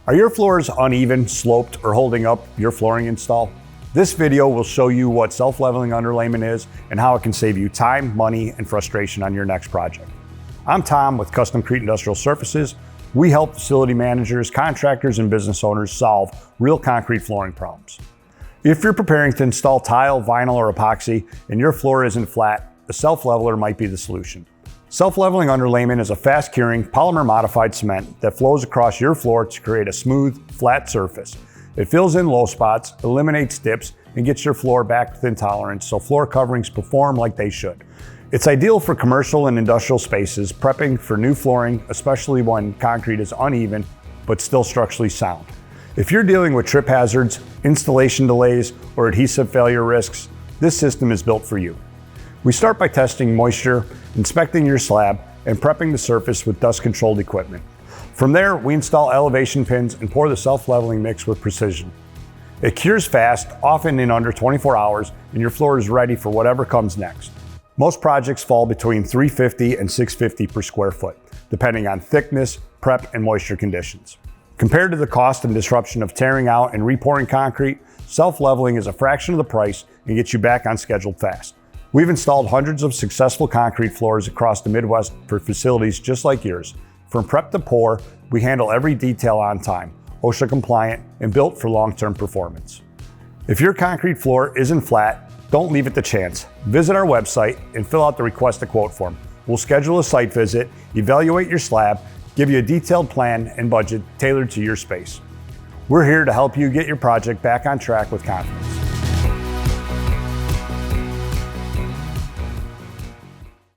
Are your floors uneven, sloped, or holding up your flooring install? This video will show you what self-leveling underlayment is and how it can save you time, money, and frustration on your next project. I'm Tom with Custom Crete Industrial Surfaces. We help facility managers, contractors, and business owners solve real concrete flooring problems. If you're preparing to install tile, vinyl, or epoxy, and your floor isn't flat, a self-leveler might be the solution. Self-leveling underlayment is a fast-curing, polymer-modified cement that flows across your floor to create a smooth, flat surface. It fills in low spots, eliminates dips, and gets your floor back within tolerance so floor coverings perform like they should. It's ideal for commercial and industrial spaces, prepping for new flooring, especially when concrete is uneven but still structurally sound. If you're dealing with trip hazards, installation delays, or adhesive failure risks, this system is built for you. We start by testing moisture, inspecting your slab, and prepping the surface with dust-controlled equipment. From there, we install elevation pins and pour the self-leveling mix with precision. It cures fast, often in under 24 hours, and your floor is ready for whatever comes next. Most projects fall between $350 and $650 per square foot, depending on thickness, prep, and moisture conditions. Compared to the cost and disruption of tearing out and repouring concrete, self-leveling is a fraction of the price and gets you back on schedule fast. We've installed hundreds of successful concrete floors across the Midwest for facilities just like yours. From prep to pour, we handle every detail on time, OSHA compliant, and built for long-term performance. If your concrete floor isn't flat, don't leave it to chance. Visit our website and fill out the request a quote form. We'll schedule a site visit, evaluate your slab, give you a detailed plan and budget tailored to your space. We're here to help you get your project back on track with confidence.